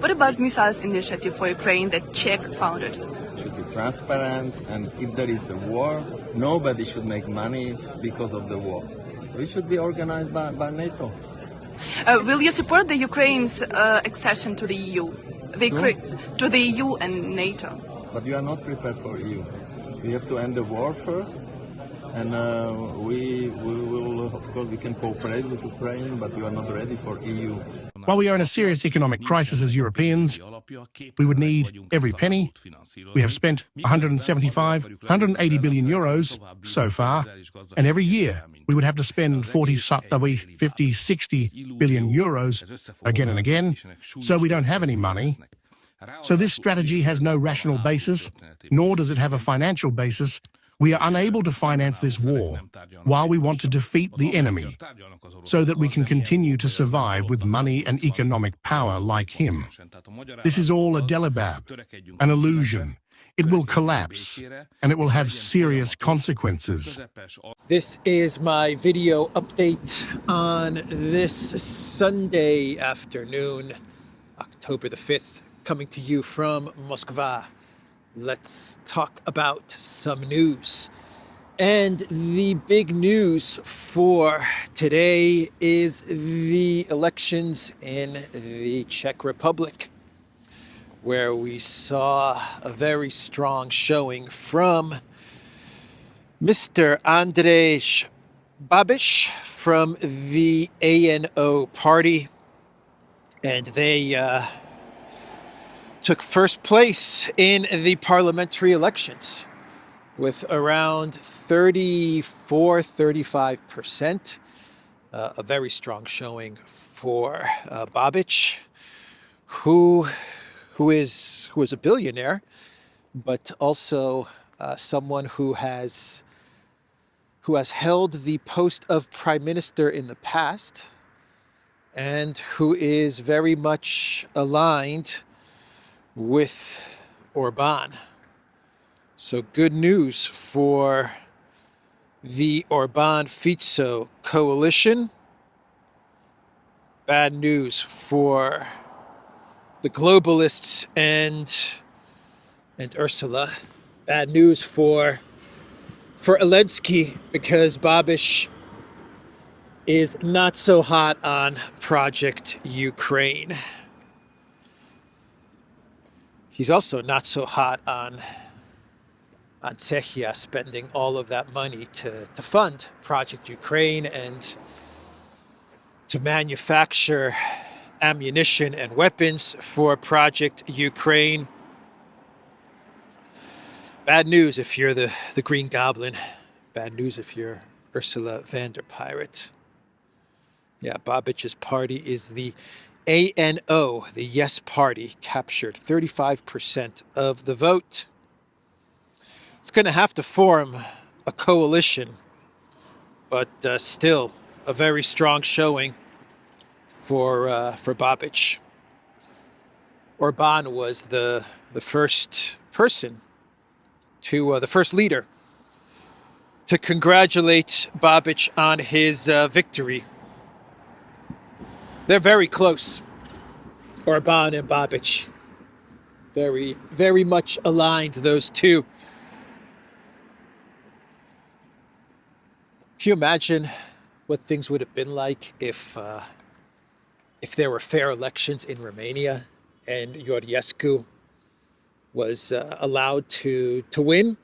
What about missiles initiative for Ukraine that Czech founded? Should be transparent, and if there is the war, nobody should make money because of the war. It should be organized by NATO. Will you support the Ukraine's accession to the EU? To the EU and NATO? But you are not prepared for EU. We have to end the war first, and we will, of course, we can cooperate with Ukraine, but we are not ready for EU. While we are in a serious economic crisis as Europeans, we would need every penny. We have spent 175, 180 billion euros so far, and every year we would have to spend 40, 50, 60 billion euros again and again, so we don't have any money. So this strategy has no rational basis, nor does it have a financial basis. We are unable to finance this war while we want to defeat the enemy so that we can continue to survive with money and economic power like him. This is all a delibab, an illusion. It will collapse, and it will have serious consequences. This is my video update on this Sunday afternoon, October the 5th, coming to you from Moscow. Let's talk about some news. And the big news for today is the elections in the Czech Republic, where we saw a very strong showing from Mr. CZECH Babiš from the ANO party. And they took first place in the parliamentary elections with around 34-35%. A very strong showing for Babiš, who is a billionaire, but also someone who has held the post of prime minister in the past, and who is very much aligned with Orban. So good news for the Orban-Fico coalition. Bad news for the globalists and Ursula. Bad news for Zelensky, because Babiš is not so hot on Project Ukraine. He's also not so hot on Czechia spending all of that money to fund Project Ukraine and to manufacture ammunition and weapons for Project Ukraine. Bad news if you're the Green Goblin. Bad news if you're Ursula von der Leyen. Yeah, Babiš's party is the ANO, the Yes Party, captured 35% of the vote. It's going to have to form a coalition, but still a very strong showing for Babiš. Orban was the first person the first leader to congratulate Babiš on his victory. They're very close, Orban and Babiš. Very, very much aligned, those two. Can you imagine what things would have been like if there were fair elections in Romania and Iorgescu was allowed to win,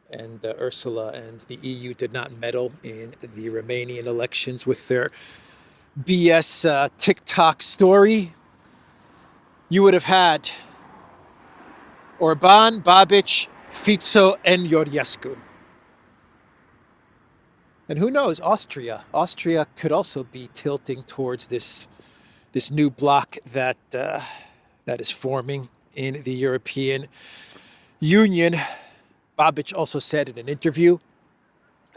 and Ursula and the EU did not meddle in the Romanian elections with their BS TikTok story? You would have had Orban, Babiš, Fico, and Iorgescu. And who knows, Austria could also be tilting towards this new bloc that is forming in the European Union. Babiš also said in an interview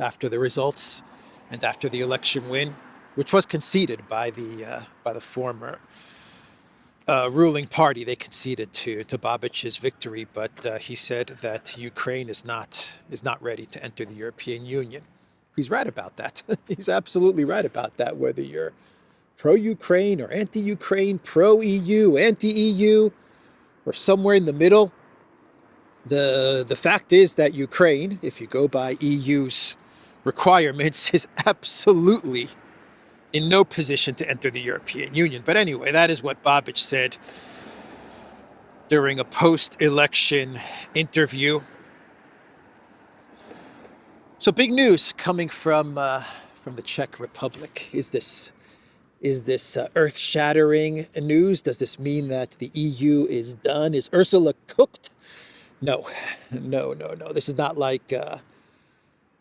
after the results and after the election win, which was conceded by the former ruling party. They conceded to Babiš's victory, but he said that Ukraine is not ready to enter the European Union. He's right about that. He's absolutely right about that, whether you're pro-Ukraine or anti-Ukraine, pro-EU, anti-EU, or somewhere in the middle. The fact is that Ukraine, if you go by EU's requirements, is absolutely in no position to enter the European Union. But anyway, that is what Babiš said during a post-election interview. So big news coming from the Czech Republic. Is this earth-shattering news? Does this mean that the EU is done? Is Ursula cooked? No. This is not like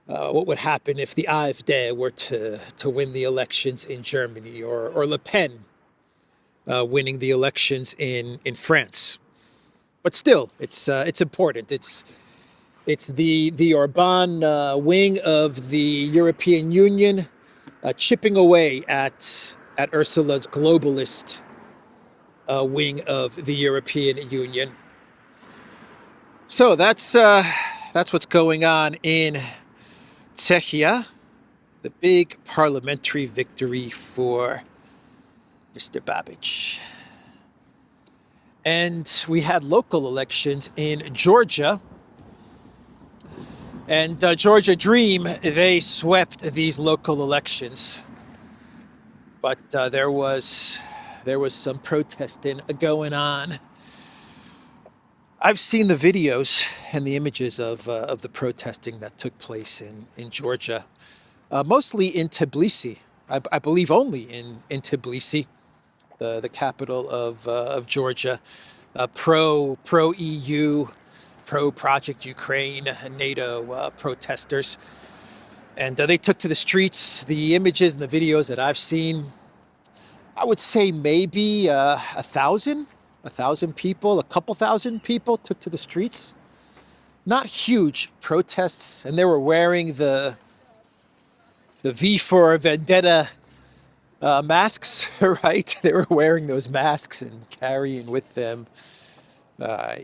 what would happen if the AfD were to win the elections in Germany, or Le Pen winning the elections in France. But still, it's important. It's the Orban wing of the European Union chipping away at Ursula's globalist wing of the European Union. So that's what's going on in Czechia. The big parliamentary victory for Mr. Babiš. And we had local elections in Georgia. And Georgia Dream, they swept these local elections. But there was some protesting going on. I've seen the videos and the images of the protesting that took place in Georgia, mostly in Tbilisi. I believe only in Tbilisi, the capital of Georgia. Pro-EU, pro-Project Ukraine, NATO protesters. And they took to the streets. The images and the videos that I've seen, I would say maybe 1,000 people, a couple thousand people took to the streets. Not huge protests, and they were wearing the V for Vendetta masks, right? They were wearing those masks and carrying with them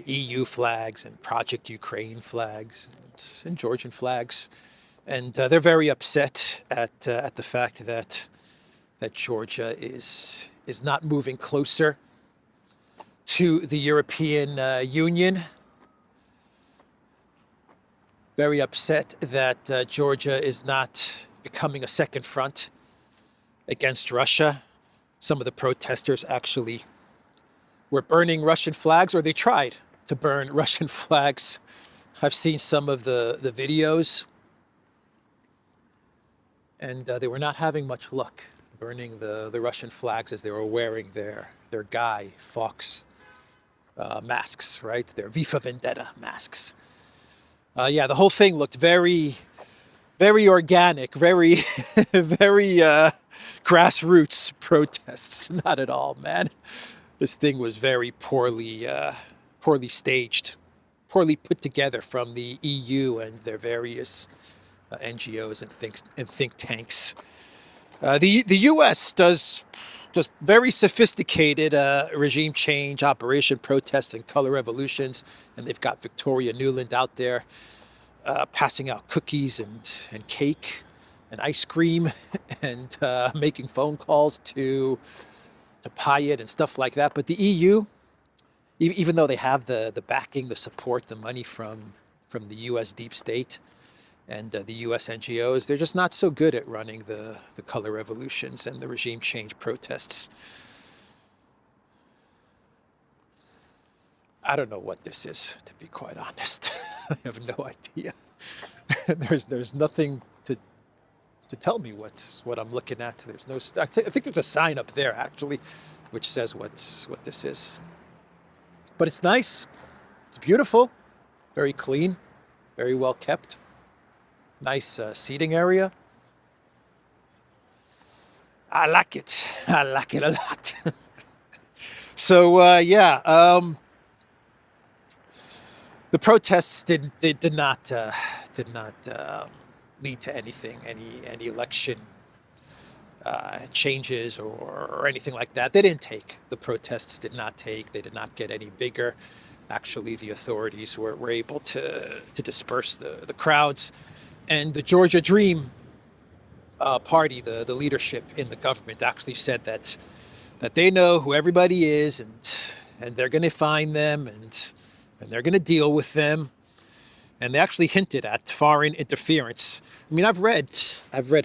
EU flags and Project Ukraine flags and Georgian flags. And they're very upset at the fact that Georgia is not moving closer to the European Union. Very upset that Georgia is not becoming a second front against Russia. Some of the protesters actually were burning Russian flags, or they tried to burn Russian flags. I've seen some of the videos, and they were not having much luck burning the Russian flags as they were wearing their Guy Fawkes masks, right? Their V for Vendetta masks. Yeah, the whole thing looked very, very organic, very, very grassroots protests. Not at all, man. This thing was very poorly staged, poorly put together from the EU and their various NGOs and think tanks. The U.S. does just very sophisticated regime change, operation protests, and color revolutions, and they've got Victoria Nuland out there passing out cookies and cake and ice cream and making phone calls to Payet and stuff like that. But the EU, even though they have the backing, the support, the money from the U.S. deep state and the U.S. NGOs, they're just not so good at running the color revolutions and the regime change protests. I don't know what this is, to be quite honest. I have no idea. There's nothing to tell me what I'm looking at. There's no. I think there's a sign up there actually, which says what this is. But it's nice. It's beautiful. Very clean. Very well kept. Nice seating area. I like it. I like it a lot. So yeah, the protests did not lead to anything, any election changes or anything like that. They didn't take. The protests did not take. They did not get any bigger. Actually, the authorities were able to disperse the crowds. And the Georgia Dream party, the leadership in the government, actually said that they know who everybody is, and they're going to find them, and they're going to deal with them. And they actually hinted at foreign interference. I mean, I've read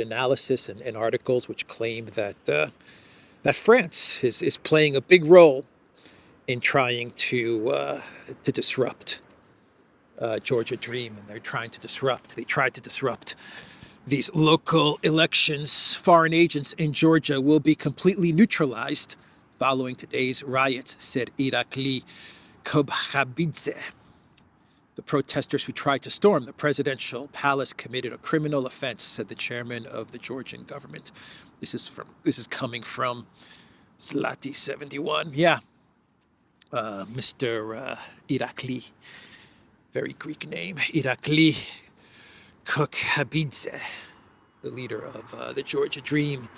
analysis and articles which claim that France is playing a big role in trying to disrupt Georgia Dream, and they tried to disrupt these local elections. Foreign agents in Georgia will be completely neutralized following today's riots, said Irakli Kobkhabidze. The protesters who tried to storm the presidential palace committed a criminal offense, said the chairman of the Georgian government. This is coming from Zlati 71. Yeah, Mr. Irakli, very Greek name, Irakli Kobkhabidze, the leader of the Georgia Dream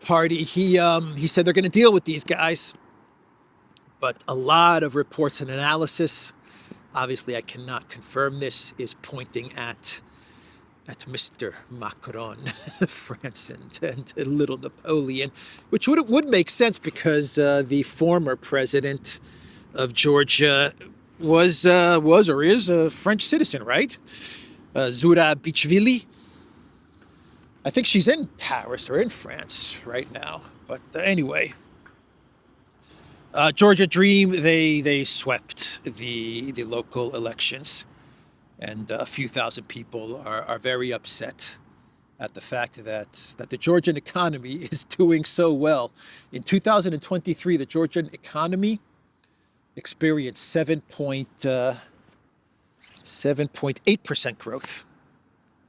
Party. He said they're going to deal with these guys, but a lot of reports and analysis, obviously I cannot confirm this, is pointing at Mr. Macron, France, and little Napoleon, which would make sense because the former president of Georgia was or is a French citizen, right? Zura Bichvili. I think she's in Paris or in France right now. But anyway, Georgia Dream, they swept the local elections, and a few thousand people are very upset at the fact that the Georgian economy is doing so well. In 2023, the Georgian economy experienced 7.8% growth,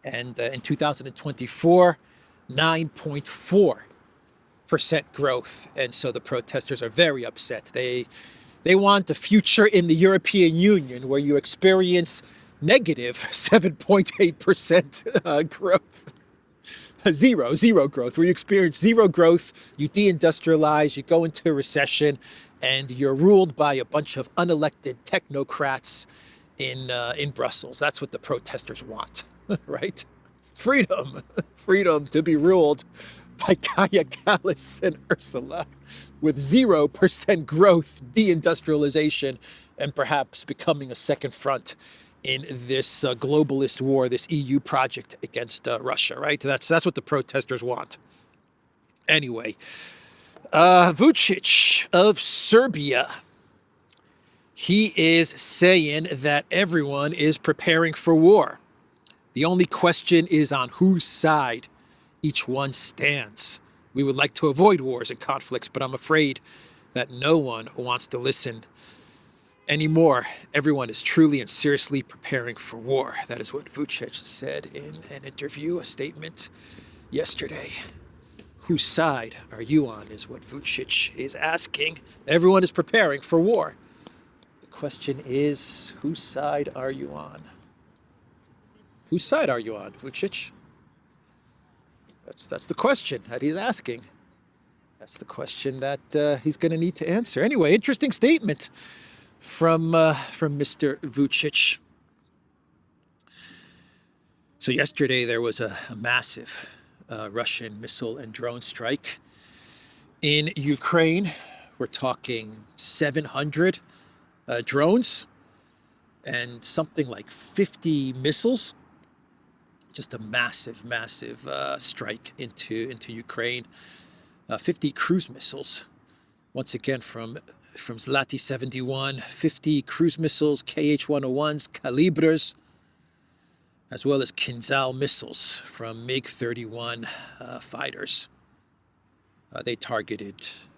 and in 2024, 9.4% growth. And so the protesters are very upset. They want a future in the European Union where you experience negative 7.8% growth. Zero growth, where you experience zero growth, you deindustrialize, you go into a recession, and you're ruled by a bunch of unelected technocrats in Brussels. That's what the protesters want, right? Freedom to be ruled by Kaya Kallas and Ursula, with 0% growth, deindustrialization, and perhaps becoming a second front in this globalist war, this EU project against Russia, right? That's what the protesters want. Anyway, Vučić of Serbia, he is saying that everyone is preparing for war. The only question is on whose side each one stands. We would like to avoid wars and conflicts, but I'm afraid that no one wants to listen anymore. Everyone is truly and seriously preparing for war. That is what Vučić said in an interview, a statement yesterday. Whose side are you on is what Vučić is asking. Everyone is preparing for war. The question is, whose side are you on? Whose side are you on, Vučić? That's the question that he's asking. That's the question that he's going to need to answer. Anyway, interesting statement from Mr. Vučić. So yesterday there was a massive Russian missile and drone strike in Ukraine. We're talking 700 drones and something like 50 missiles. Just a massive strike into Ukraine. 50 cruise missiles. Once again, from Zlati 71, 50 cruise missiles, KH-101s, Calibrs, as well as Kinzhal missiles from MiG-31 fighters.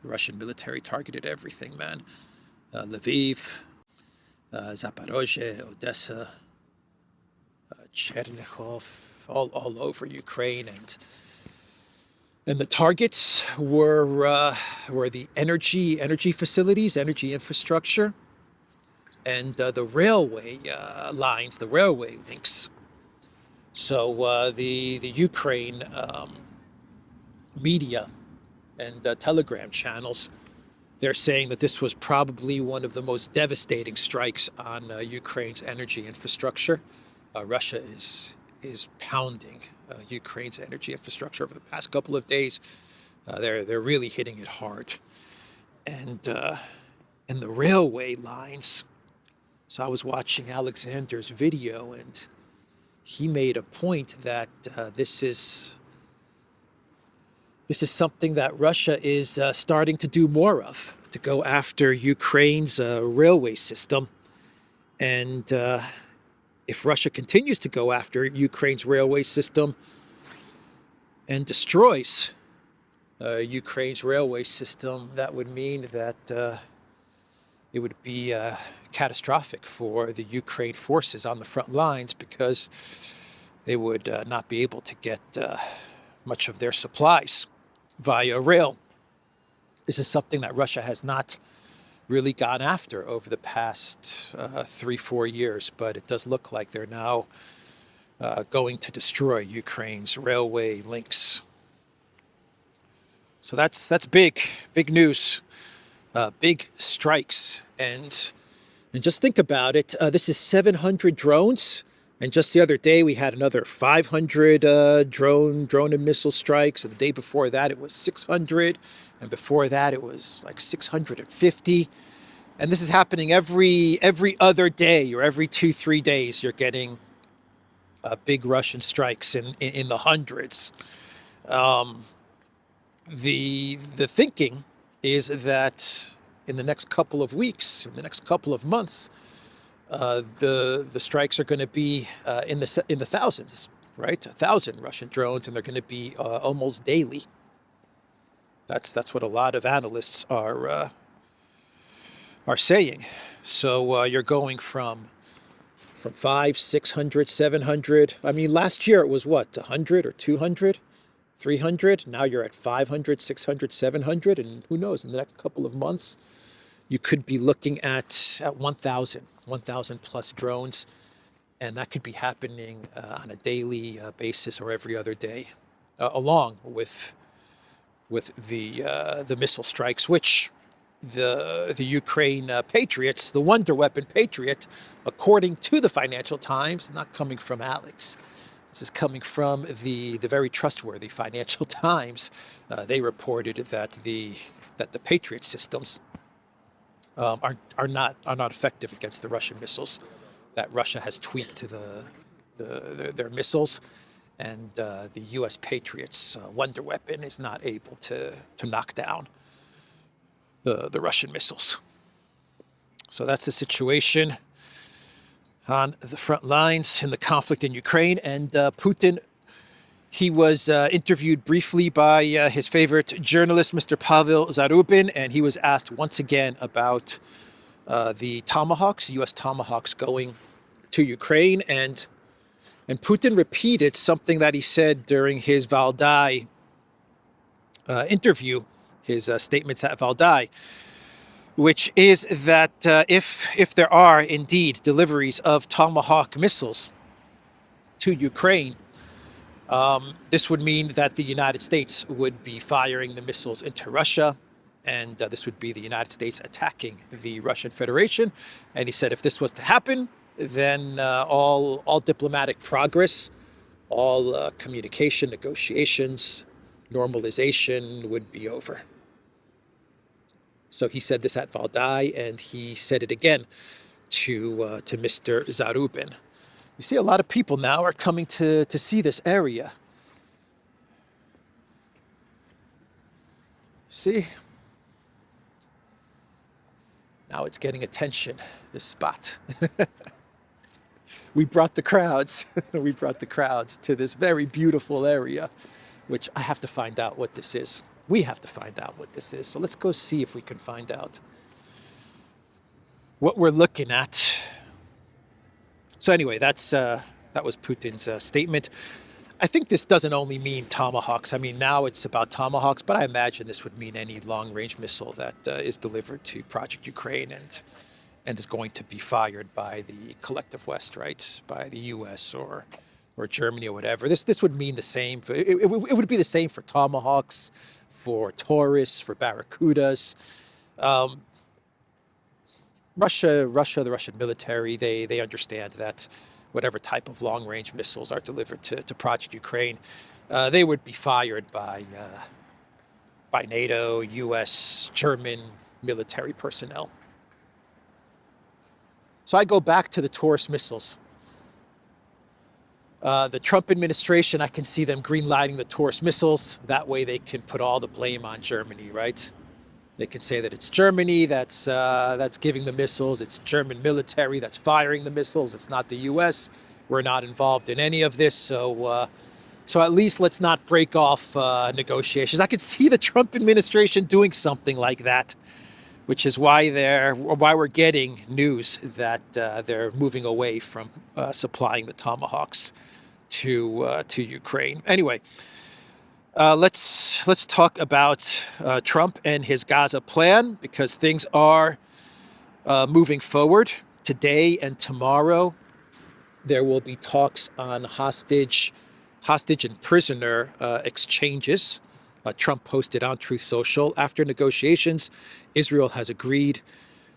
Russian military targeted everything, man. Lviv, Zaporozhye, Odessa, Chernihiv, all over Ukraine, and the targets were the energy facilities, energy infrastructure, and the railway lines, the railway links. So the Ukraine media and Telegram channels, they're saying that this was probably one of the most devastating strikes on Ukraine's energy infrastructure. Russia is pounding Ukraine's energy infrastructure over the past couple of days. They're really hitting it hard, and the railway lines. So I was watching Alexander's video, and he made a point that this is something that Russia is starting to do more of, to go after Ukraine's railway system. And if Russia continues to go after Ukraine's railway system and destroys Ukraine's railway system, that would mean that it would be catastrophic for the Ukraine forces on the front lines, because they would not be able to get much of their supplies via rail. This is something that Russia has not really gone after over the past 3-4 years, but it does look like they're now going to destroy Ukraine's railway links. So that's big news, big strikes, and just think about it. This is 700 drones. And just the other day, we had another 500 drone and missile strikes. And the day before that, it was 600. And before that, it was like 650. And this is happening every other day, or every 2-3 days. You're getting big Russian strikes in the hundreds. The thinking is that in the next couple of weeks, in the next couple of months, the strikes are going to be in the thousands, right? 1,000 Russian drones, and they're going to be almost daily. That's what a lot of analysts are saying. So you're going from 500, 600, 700. I mean, last year it was what, 100 or 200, 300. Now you're at 500, 600, 700, and who knows? In the next couple of months, you could be looking at 1,000 plus drones, and that could be happening on a daily basis or every other day, along with the missile strikes, which the Ukraine Patriots, the Wonder Weapon Patriot, according to the Financial Times, not coming from Alex. This is coming from the very trustworthy Financial Times. They reported that the Patriot systems are not effective against the Russian missiles. That Russia has tweaked their missiles, and the U.S. Patriots Wonder Weapon is not able to knock down the Russian missiles. So that's the situation on the front lines in the conflict in Ukraine. And Putin, he was interviewed briefly by his favorite journalist, Mr. Pavel Zarubin, and he was asked once again about the Tomahawks, U.S. Tomahawks going to Ukraine. And Putin repeated something that he said during his Valdai interview, his statements at Valdai, which is that if there are indeed deliveries of Tomahawk missiles to Ukraine, this would mean that the United States would be firing the missiles into Russia, and this would be the United States attacking the Russian Federation. And he said if this was to happen, then all diplomatic progress, all communication, negotiations, normalization would be over. So he said this at Valdai, and he said it again to Mr. Zarubin. You see, a lot of people now are coming to see this area. See? Now it's getting attention, this spot. We brought the crowds. We brought the crowds to this very beautiful area, which I have to find out what this is. We have to find out what this is. So let's go see if we can find out what we're looking at. So anyway, that was Putin's statement. I think this doesn't only mean Tomahawks. I mean, now it's about Tomahawks, but I imagine this would mean any long-range missile that is delivered to Project Ukraine and is going to be fired by the collective West, right? By the U.S. or Germany or whatever. This would mean the same. It would be the same for Tomahawks, for Taurus, for Barracudas. Russia, the Russian military, they understand that whatever type of long-range missiles are delivered to Project Ukraine, they would be fired by NATO, U.S., German military personnel. So I go back to the Taurus missiles. The Trump administration, I can see them green-lighting the Taurus missiles. That way they can put all the blame on Germany, right? They can say that it's Germany that's giving the missiles. It's German military that's firing the missiles. It's not the U.S. We're not involved in any of this. So at least let's not break off negotiations. I could see the Trump administration doing something like that, which is why we're getting news that they're moving away from supplying the Tomahawks to Ukraine. Anyway, let's talk about Trump and his Gaza plan, because things are moving forward. Today and tomorrow, there will be talks on hostage and prisoner exchanges. Trump posted on Truth Social, after negotiations, Israel has agreed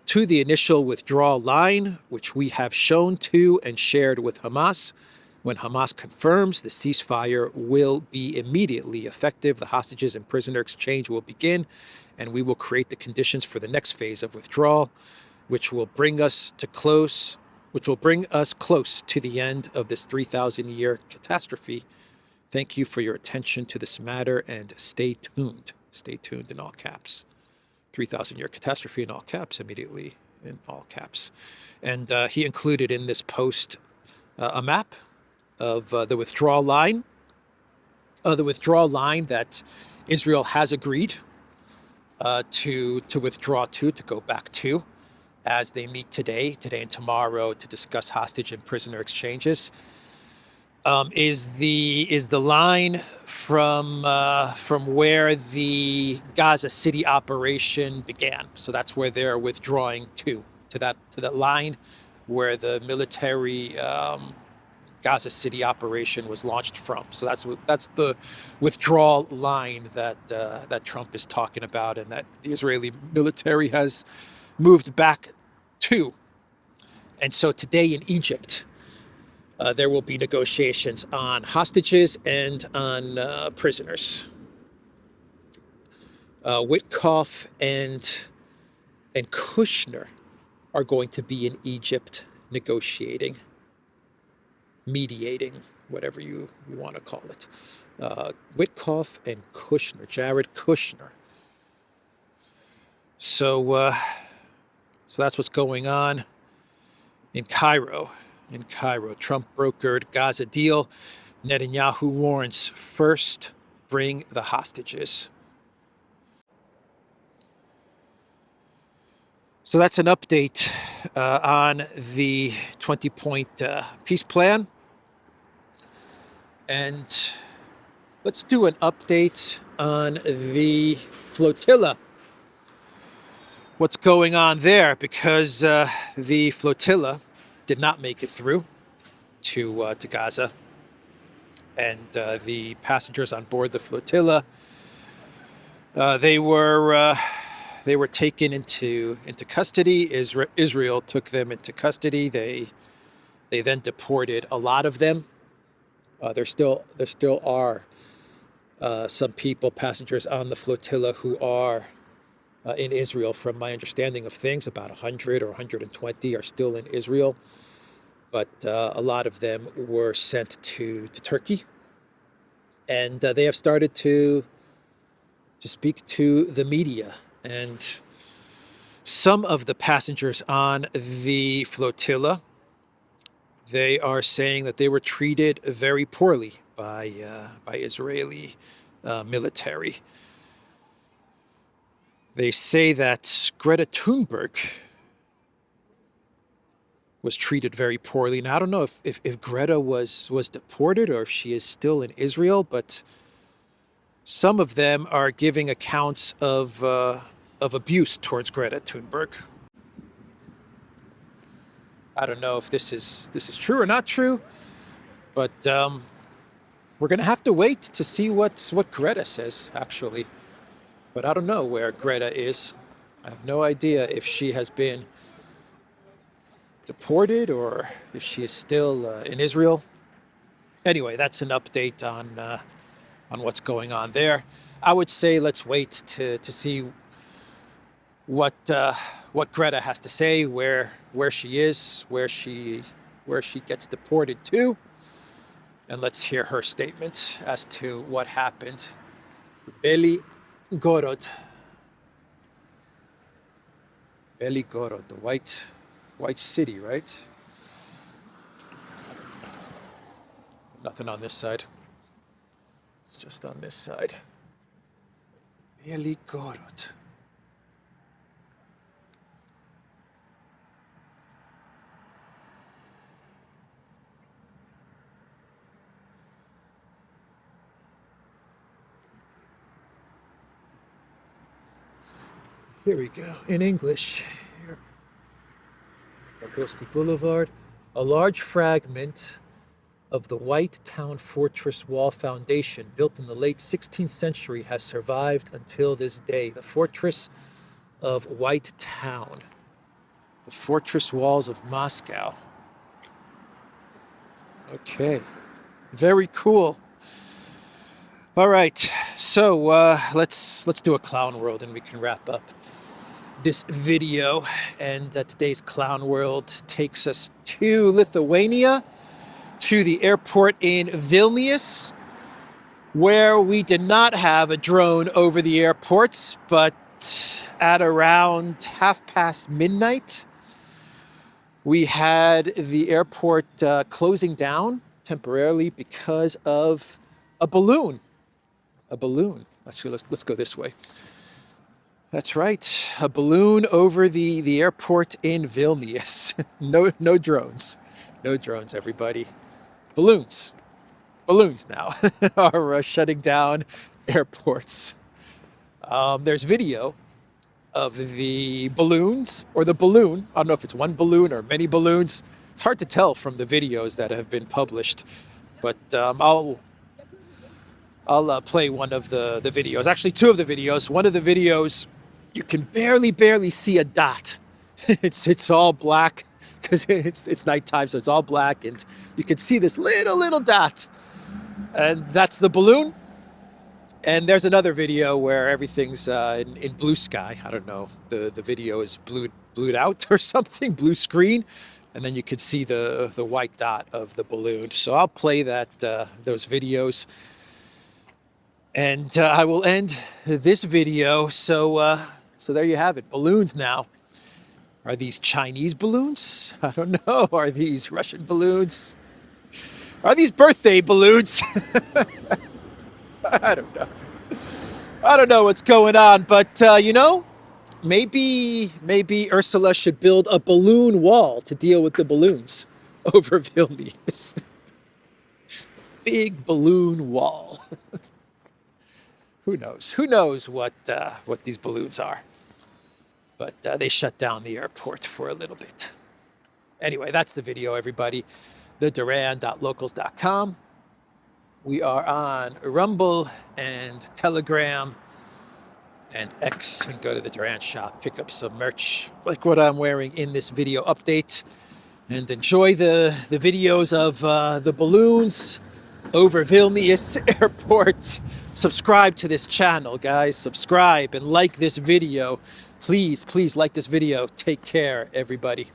to the initial withdrawal line, which we have shown to and shared with Hamas. When Hamas confirms the ceasefire will be immediately effective, the hostages and prisoner exchange will begin, and we will create the conditions for the next phase of withdrawal, which will bring us close to the end of this 3,000-year catastrophe. Thank you for your attention to this matter, and stay tuned. Stay tuned in all caps. 3,000-year catastrophe in all caps, immediately in all caps. And he included in this post a map of the withdrawal line. The withdrawal line that Israel has agreed to withdraw to go back to, as they meet today and tomorrow to discuss hostage and prisoner exchanges. Is the line from where the Gaza City operation began. So that's where they're withdrawing to that line where the military Gaza City operation was launched from. So that's the withdrawal line that Trump is talking about, and that the Israeli military has moved back to. And so today in Egypt, there will be negotiations on hostages and on prisoners. Witkoff and Kushner are going to be in Egypt negotiating, mediating, whatever you want to call it. Witkoff and Kushner, Jared Kushner. So that's what's going on in Cairo. Trump brokered Gaza deal. Netanyahu warns, first bring the hostages. So that's an update on the 20-point peace plan. And let's do an update on the flotilla. What's going on there? Because the flotilla did not make it through to Gaza, and the passengers on board the flotilla, they were taken into custody. Israel took them into custody. They then deported a lot of them. There still are some people, passengers on the flotilla, who are in Israel. From my understanding of things, about 100 or 120 are still in Israel, but a lot of them were sent to Turkey, and they have started to speak to the media. And some of the passengers on the flotilla, they are saying that they were treated very poorly by Israeli military. They say that Greta Thunberg was treated very poorly. Now, I don't know if Greta was deported or if she is still in Israel, but some of them are giving accounts of abuse towards Greta Thunberg. I don't know if this is true or not true, but we're going to have to wait to see what Greta says, actually. But I don't know where Greta is. I have no idea if she has been deported or if she is still in Israel. Anyway, that's an update on what's going on there. I would say let's wait to see what Greta has to say, where she is, where she gets deported to, and let's hear her statement as to what happened. Belgorod, the white city, right? Nothing on this side. It's just on this side. Belgorod. Here we go, in English. Here. Gorky Boulevard. A large fragment of the White Town Fortress Wall foundation, built in the late 16th century, has survived until this day. The Fortress of White Town. The fortress walls of Moscow. Okay, very cool. All right, so let's do a clown world and we can wrap up this video. And today's clown world takes us to Lithuania, to the airport in Vilnius, where we did not have a drone over the airports, but at around midnight, we had the airport closing down temporarily because of a balloon. Actually, let's go this way. That's right, a balloon over the airport in Vilnius. No drones. No drones, everybody. Balloons now are shutting down airports. There's video of the balloons, or the balloon. I don't know if it's one balloon or many balloons. It's hard to tell from the videos that have been published, but I'll play one of the videos. Actually, two of the videos. One of the videos, you can barely see a dot. It's all black because it's nighttime, so it's all black, and you can see this little dot, and that's the balloon. And there's another video where everything's in blue sky. I don't know. The video is blued out or something, blue screen, and then you can see the white dot of the balloon. So I'll play those videos. And I will end this video. So there you have it. Balloons now. Are these Chinese balloons? I don't know. Are these Russian balloons? Are these birthday balloons? I don't know. I don't know what's going on, but maybe Ursula should build a balloon wall to deal with the balloons over Vilnius. Big balloon wall. Who knows? Who knows what these balloons are? But they shut down the airport for a little bit. Anyway, that's the video, everybody. theduran.locals.com. We are on Rumble and Telegram and X, and go to the Duran shop, pick up some merch like what I'm wearing in this video update, and enjoy the videos of the balloons over Vilnius airport. Subscribe to this channel, guys. Subscribe and like this video. Please like this video. Take care, everybody.